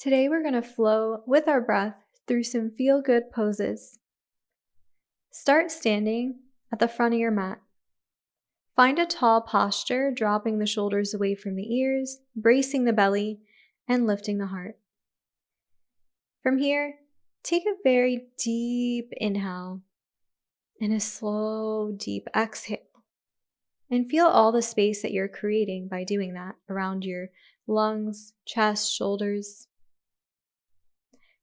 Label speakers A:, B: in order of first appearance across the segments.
A: Today we're going to flow with our breath through some feel-good poses. Start standing at the front of your mat. Find a tall posture, dropping the shoulders away from the ears, bracing the belly, and lifting the heart. From here, take a very deep inhale and a slow, deep exhale. And feel all the space that you're creating by doing that around your lungs, chest, shoulders.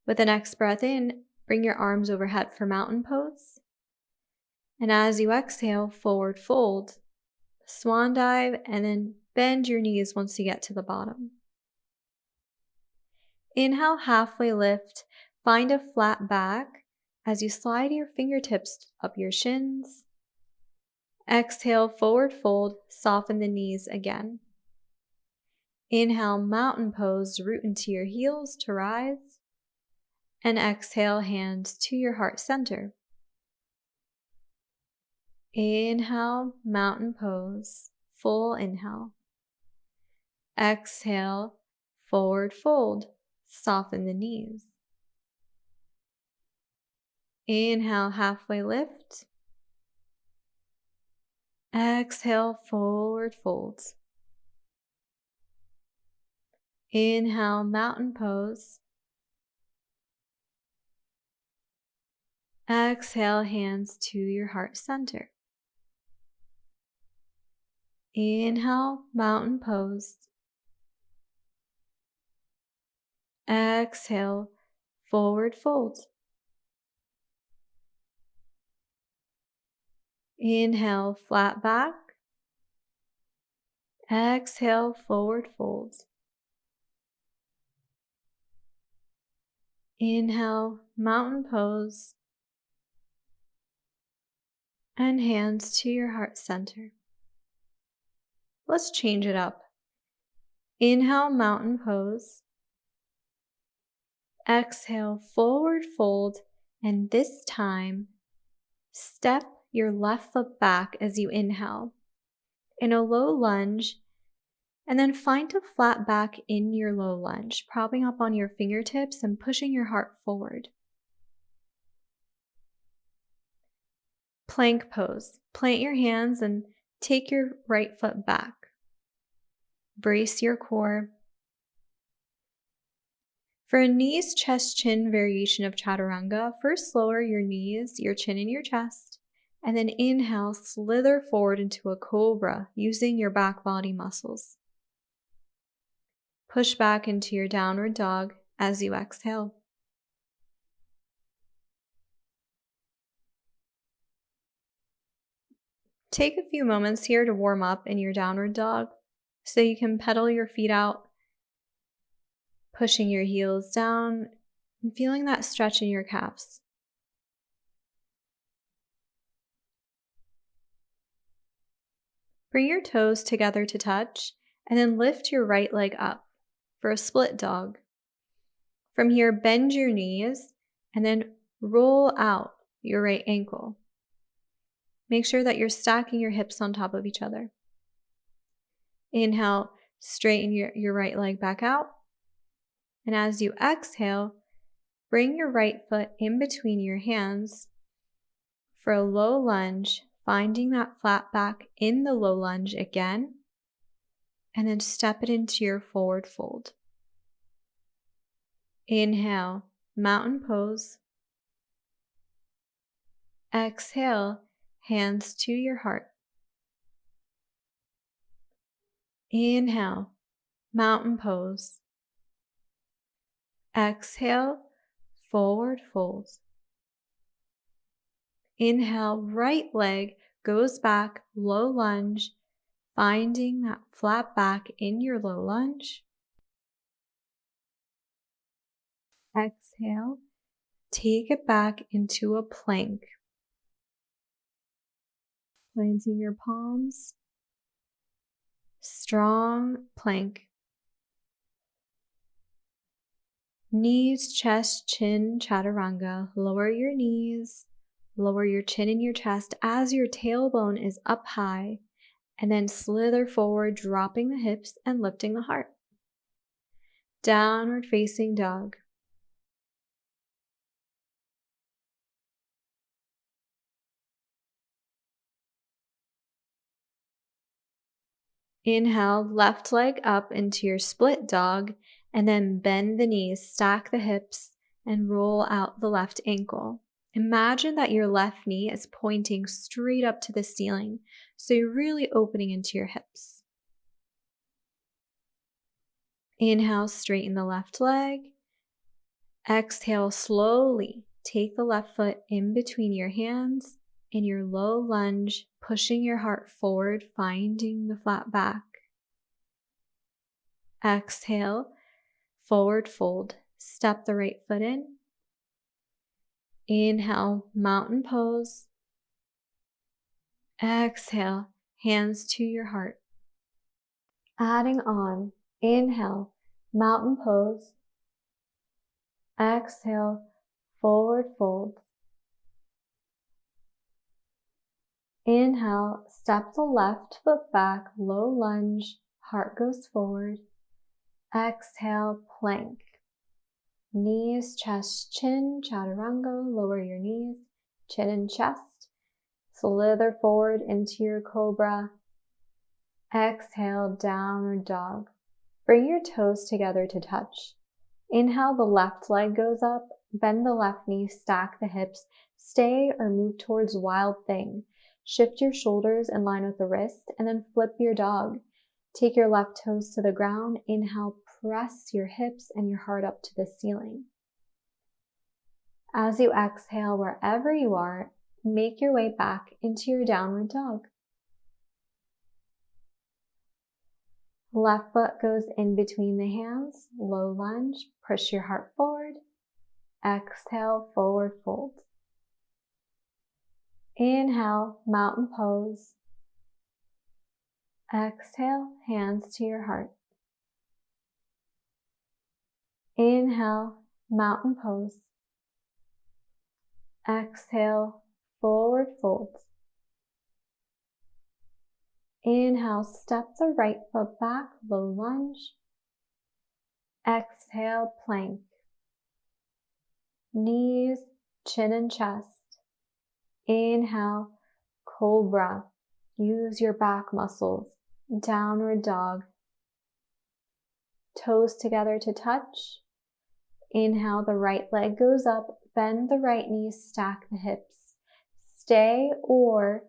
A: With the next breath in, bring your arms overhead for mountain pose. And as you exhale, forward fold, swan dive, and then bend your knees once you get to the bottom. Inhale, halfway lift, find a flat back as you slide your fingertips up your shins. Exhale, forward fold, soften the knees again. Inhale, mountain pose, root into your heels to rise. And exhale, hands to your heart center. Inhale, mountain pose, full inhale. Exhale, forward fold, soften the knees. Inhale, halfway lift. Exhale, forward fold. Inhale, mountain pose. Exhale, hands to your heart center. Inhale, mountain pose. Exhale, forward fold. Inhale, flat back. Exhale, forward fold. Inhale, mountain pose. And hands to your heart center. Let's change it up. Inhale, mountain pose. Exhale, forward fold, and this time, step your left foot back as you inhale in a low lunge, and then find a flat back in your low lunge, propping up on your fingertips and pushing your heart forward. Plank pose. Plant your hands and take your right foot back. Brace your core. For a knees, chest, chin variation of chaturanga, first lower your knees, your chin, and your chest, and then inhale, slither forward into a cobra using your back body muscles. Push back into your downward dog as you exhale. Take a few moments here to warm up in your downward dog so you can pedal your feet out, pushing your heels down and feeling that stretch in your calves. Bring your toes together to touch and then lift your right leg up for a split dog. From here, bend your knees and then roll out your right ankle. Make sure that you're stacking your hips on top of each other. Inhale, straighten your right leg back out. And as you exhale, bring your right foot in between your hands for a low lunge, finding that flat back in the low lunge again, and then step it into your forward fold. Inhale, mountain pose. Exhale, hands to your heart. Inhale, mountain pose. Exhale, forward fold. Inhale, right leg goes back, low lunge, finding that flat back in your low lunge. Exhale, take it back into a plank. Planting your palms. Strong plank. Knees, chest, chin, chaturanga. Lower your knees. Lower your chin and your chest as your tailbone is up high. And then slither forward, dropping the hips and lifting the heart. Downward facing dog. Inhale, left leg up into your split dog, and then bend the knees, stack the hips, and roll out the left ankle. Imagine that your left knee is pointing straight up to the ceiling, so you're really opening into your hips. Inhale, straighten the left leg. Exhale, slowly take the left foot in between your hands in your low lunge, pushing your heart forward, finding the flat back. Exhale, forward fold. Step the right foot in. Inhale, mountain pose. Exhale, hands to your heart. Adding on, inhale, mountain pose. Exhale, forward fold. Inhale, step the left foot back, low lunge, heart goes forward. Exhale, plank. Knees, chest, chin, chaturanga, lower your knees, chin and chest. Slither forward into your cobra. Exhale, downward dog. Bring your toes together to touch. Inhale, the left leg goes up, bend the left knee, stack the hips, stay or move towards wild thing. Shift your shoulders in line with the wrist, and then flip your dog. Take your left toes to the ground. Inhale, press your hips and your heart up to the ceiling. As you exhale, wherever you are, make your way back into your downward dog. Left foot goes in between the hands, low lunge, push your heart forward. Exhale, forward fold. Inhale, mountain pose. Exhale, hands to your heart. Inhale, mountain pose. Exhale, forward fold. Inhale, step the right foot back, low lunge. Exhale, plank. Knees, chin and chest. Inhale, cobra. Use your back muscles. Downward dog. Toes together to touch. Inhale, the right leg goes up. Bend the right knee, stack the hips. Stay or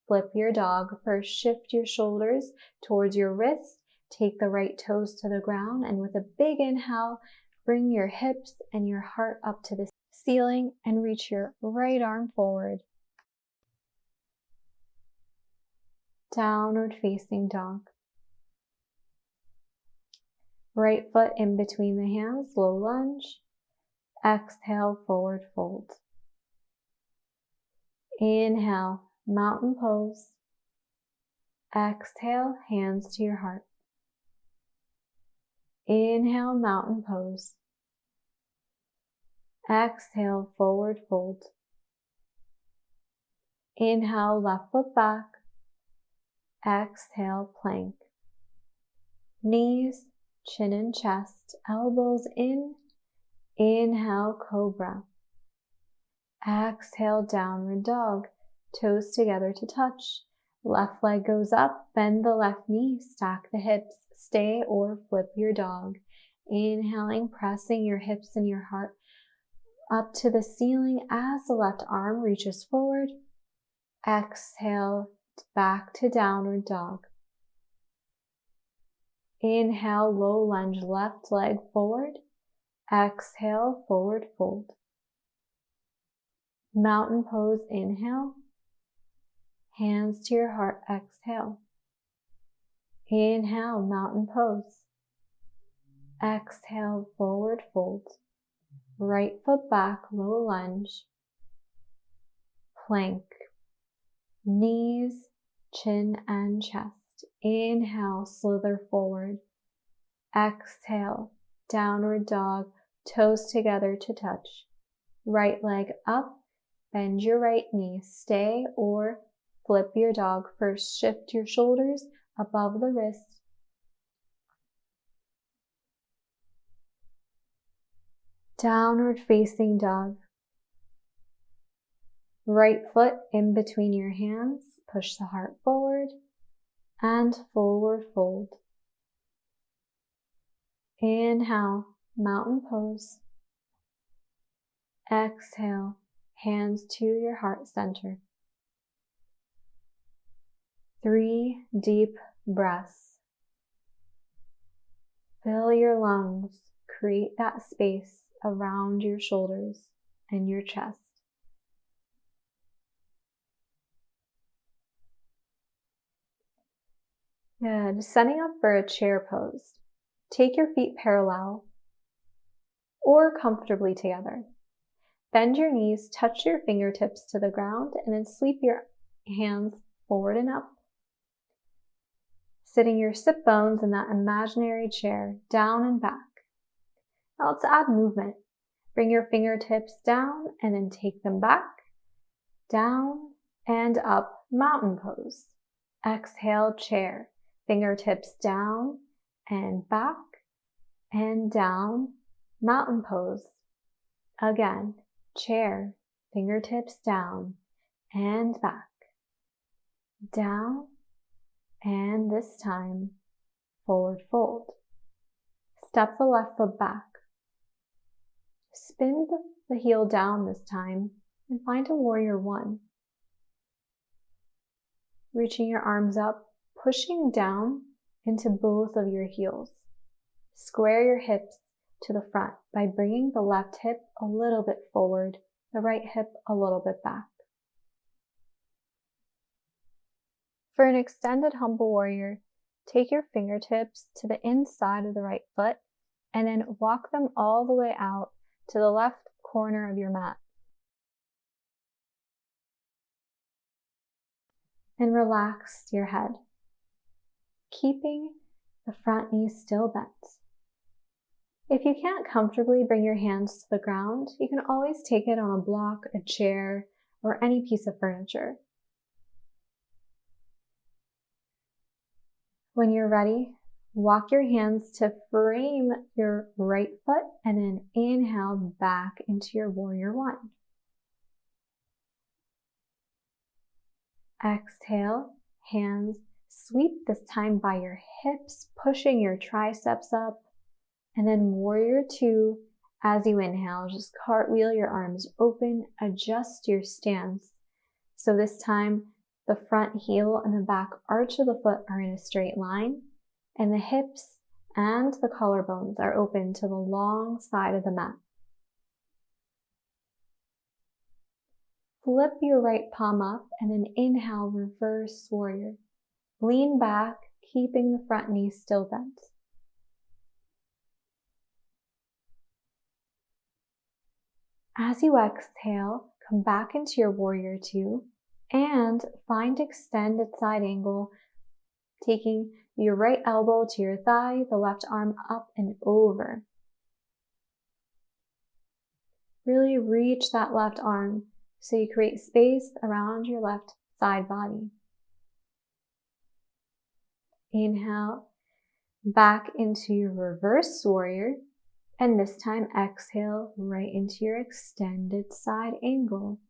A: flip your dog. First, shift your shoulders towards your wrist. Take the right toes to the ground, and with a big inhale, bring your hips and your heart up to the ceiling and reach your right arm forward. Downward facing dog. Right foot in between the hands, low lunge. Exhale, forward fold. Inhale, mountain pose. Exhale, hands to your heart. Inhale, mountain pose. Exhale, forward fold. Inhale, left foot back. Exhale, plank. Knees, chin and chest, elbows in. Inhale, cobra. Exhale, downward dog. Toes together to touch. Left leg goes up, bend the left knee, stack the hips, stay or flip your dog. Inhaling, pressing your hips and your heart up to the ceiling as the left arm reaches forward. Exhale, back to downward dog. Inhale, low lunge, left leg forward. Exhale, forward fold. Mountain pose, inhale. Hands to your heart, exhale. Inhale, mountain pose. Exhale, forward fold. Right foot back, low lunge. Plank. Knees, chin and chest. Inhale, slither forward. Exhale, downward dog, toes together to touch. Right leg up, bend your right knee, stay or flip your dog. First, shift your shoulders above the wrist. Downward facing dog. Right foot in between your hands, push the heart forward and forward fold. Inhale, mountain pose. Exhale, hands to your heart center. 3 deep breaths. Fill your lungs, create that space around your shoulders and your chest. Good. Setting up for a chair pose. Take your feet parallel or comfortably together. Bend your knees, touch your fingertips to the ground, and then sweep your hands forward and up. Sitting your sit bones in that imaginary chair, down and back. Now let's add movement. Bring your fingertips down and then take them back, down and up, mountain pose. Exhale, chair. Fingertips down and back and down, mountain pose. Again, chair, fingertips down and back, down, and this time, forward fold. Step the left foot back. Spin the heel down this time and find a warrior one. Reaching your arms up, pushing down into both of your heels. Square your hips to the front by bringing the left hip a little bit forward, the right hip a little bit back. For an extended humble warrior, take your fingertips to the inside of the right foot and then walk them all the way out to the left corner of your mat. And relax your head, keeping the front knee still bent. If you can't comfortably bring your hands to the ground, you can always take it on a block, a chair, or any piece of furniture. When you're ready, walk your hands to frame your right foot and then inhale back into your warrior one. Exhale, hands sweep this time by your hips, pushing your triceps up, and then warrior two. As you inhale, just cartwheel your arms open, adjust your stance. So this time, the front heel and the back arch of the foot are in a straight line, and the hips and the collarbones are open to the long side of the mat. Flip your right palm up and then inhale, reverse warrior. Lean back, keeping the front knee still bent. As you exhale, come back into your warrior two and find extended side angle, taking your right elbow to your thigh, the left arm up and over. Really reach that left arm so you create space around your left side body. Inhale, back into your reverse warrior, and this time exhale right into your extended side angle.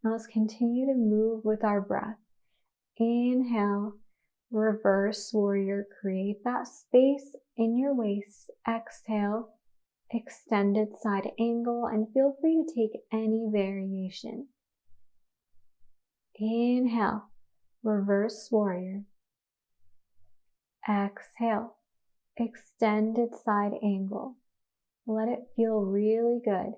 A: Now let's continue to move with our breath. Inhale, reverse warrior, create that space in your waist. Exhale, extended side angle, and feel free to take any variation. Inhale, reverse warrior. Exhale, extended side angle. Let it feel really good.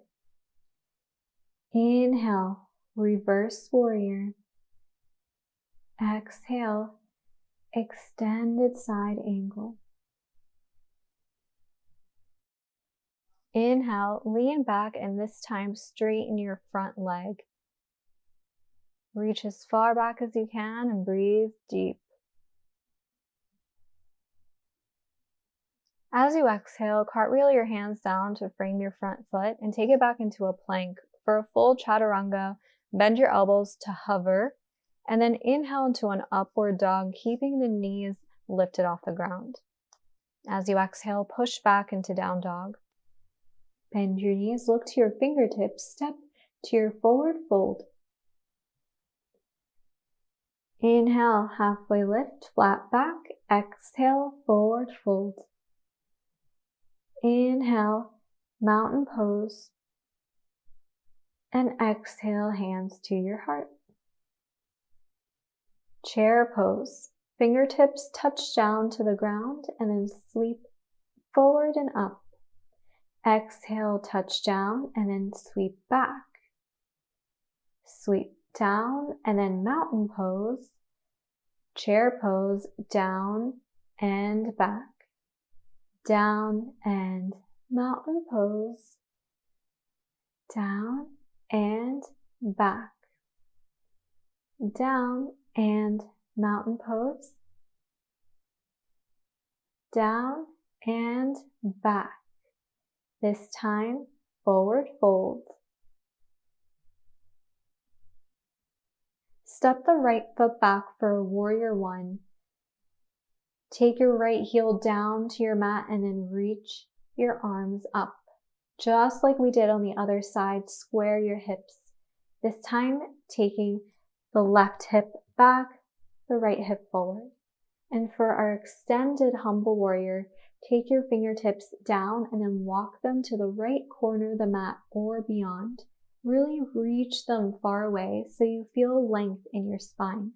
A: Inhale, reverse warrior. Exhale, extended side angle. Inhale, lean back, and this time straighten your front leg. Reach as far back as you can and breathe deep. As you exhale, cartwheel your hands down to frame your front foot and take it back into a plank. For a full chaturanga, bend your elbows to hover, and then inhale into an upward dog, keeping the knees lifted off the ground. As you exhale, push back into down dog. Bend your knees, look to your fingertips, step to your forward fold. Inhale, halfway lift, flat back. Exhale, forward fold. Inhale, mountain pose. And exhale, hands to your heart. Chair pose. Fingertips touch down to the ground and then sweep forward and up. Exhale, touch down and then sweep back. Sweep down and then mountain pose. Chair pose, down and back. Down and mountain pose. Down and back. Down and mountain pose. Down and back. This time, forward fold. Step the right foot back for a warrior one. Take your right heel down to your mat and then reach your arms up. Just like we did on the other side, square your hips. This time, taking the left hip back, the right hip forward. And for our extended humble warrior, take your fingertips down and then walk them to the right corner of the mat or beyond. Really reach them far away so you feel length in your spine.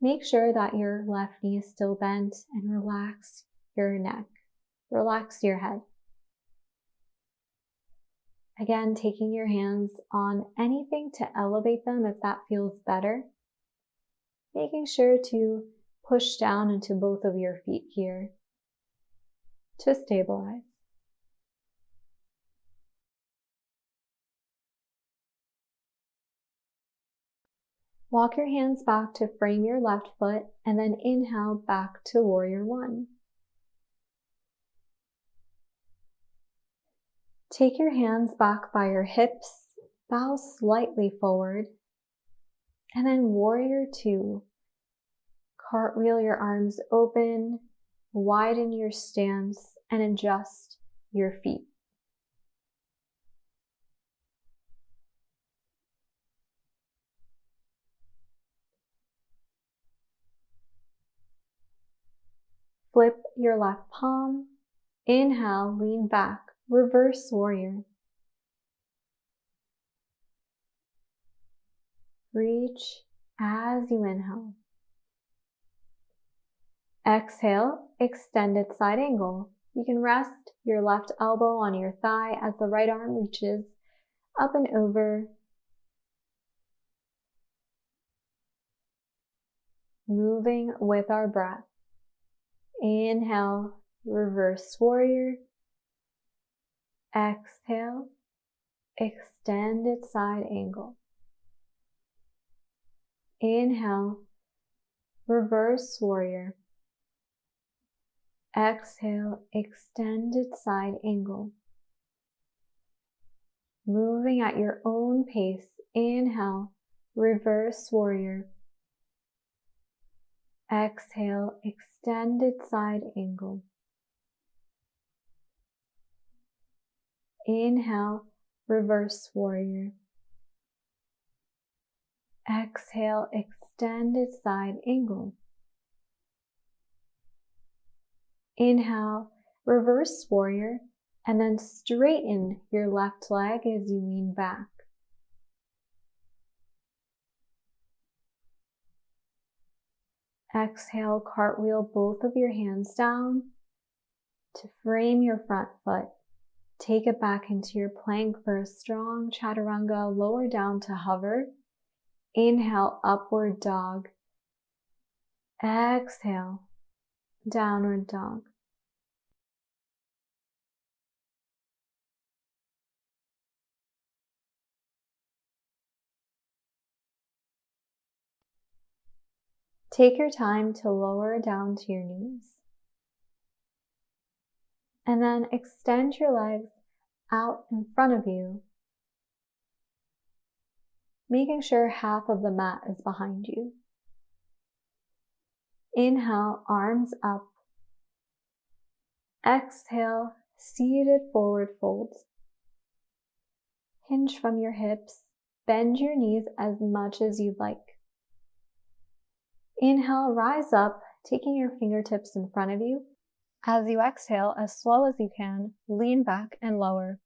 A: Make sure that your left knee is still bent and relax your neck. Relax your head. Again, taking your hands on anything to elevate them if that feels better. Making sure to push down into both of your feet here to stabilize. Walk your hands back to frame your left foot and then inhale back to warrior one. Take your hands back by your hips, bow slightly forward, and then warrior two. Cartwheel your arms open, widen your stance, and adjust your feet. Flip your left palm. Inhale, lean back, reverse warrior. Reach as you inhale. Exhale, extended side angle. You can rest your left elbow on your thigh as the right arm reaches up and over. Moving with our breath. Inhale, reverse warrior. Exhale, extended side angle. Inhale, reverse warrior. Exhale, extended side angle. Moving at your own pace. Inhale, reverse warrior. Exhale, extended side angle. Inhale, reverse warrior. Exhale, extended side angle. Inhale, reverse warrior, and then straighten your left leg as you lean back. Exhale, cartwheel both of your hands down to frame your front foot. Take it back into your plank for a strong chaturanga, lower down to hover. Inhale, upward dog. Exhale, downward dog. Take your time to lower down to your knees. And then extend your legs out in front of you, making sure half of the mat is behind you. Inhale, arms up. Exhale, seated forward fold. Hinge from your hips. Bend your knees as much as you'd like. Inhale, rise up, taking your fingertips in front of you. As you exhale, as slow as you can, lean back and lower.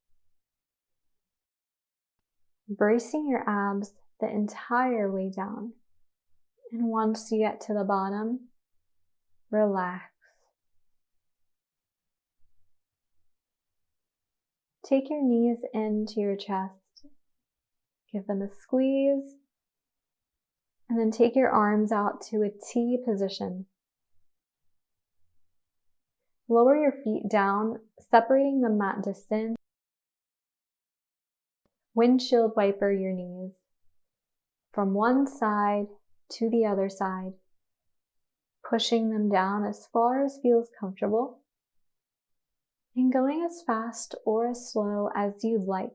A: Bracing your abs the entire way down. And once you get to the bottom, relax. Take your knees into your chest. Give them a squeeze. And then take your arms out to a T position. Lower your feet down, separating the mat distance. Windshield wiper your knees from one side to the other side, pushing them down as far as feels comfortable and going as fast or as slow as you'd like.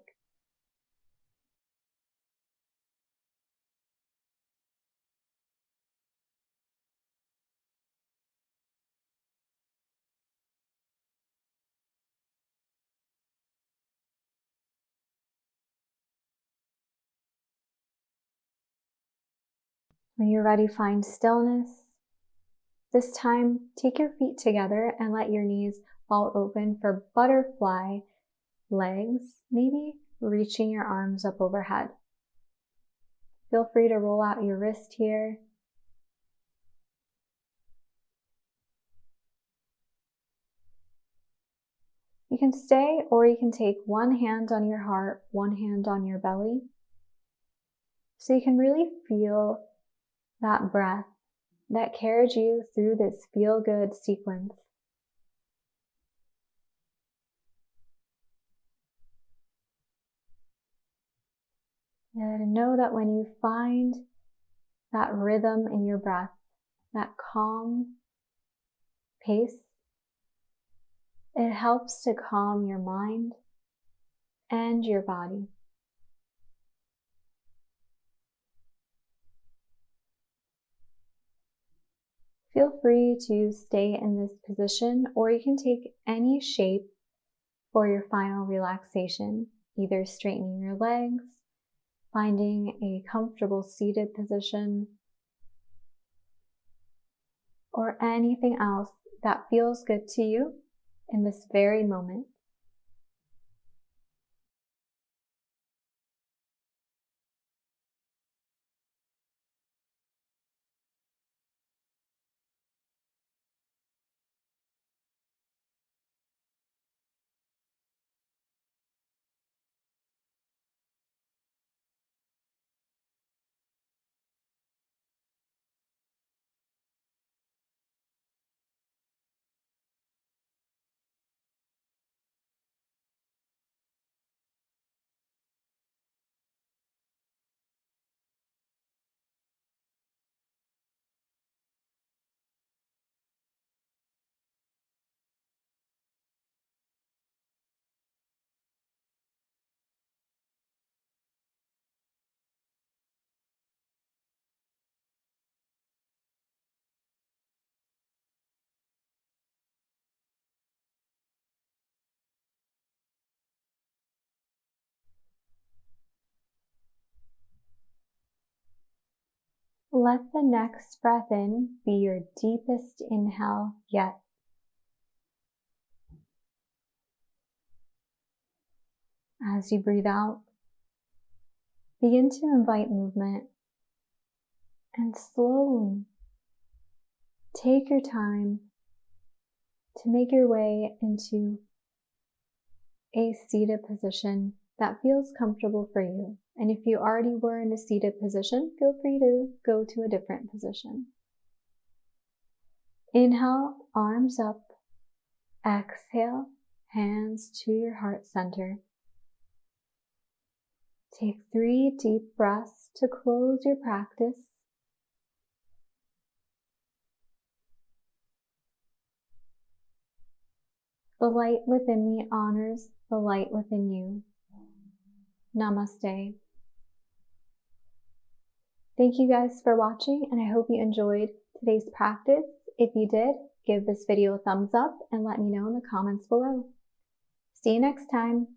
A: When you're ready, find stillness. This time, take your feet together and let your knees fall open for butterfly legs, maybe reaching your arms up overhead. Feel free to roll out your wrist here. You can stay, or you can take one hand on your heart, one hand on your belly, so you can really feel that breath that carries you through this feel-good sequence. And know that when you find that rhythm in your breath, that calm pace, it helps to calm your mind and your body. Feel free to stay in this position, or you can take any shape for your final relaxation, either straightening your legs, finding a comfortable seated position, or anything else that feels good to you in this very moment. Let the next breath in be your deepest inhale yet. As you breathe out, begin to invite movement and slowly take your time to make your way into a seated position that feels comfortable for you. And if you already were in a seated position, feel free to go to a different position. Inhale, arms up. Exhale, hands to your heart center. Take 3 deep breaths to close your practice. The light within me honors the light within you. Namaste. Thank you guys for watching, and I hope you enjoyed today's practice. If you did, give this video a thumbs up and let me know in the comments below. See you next time.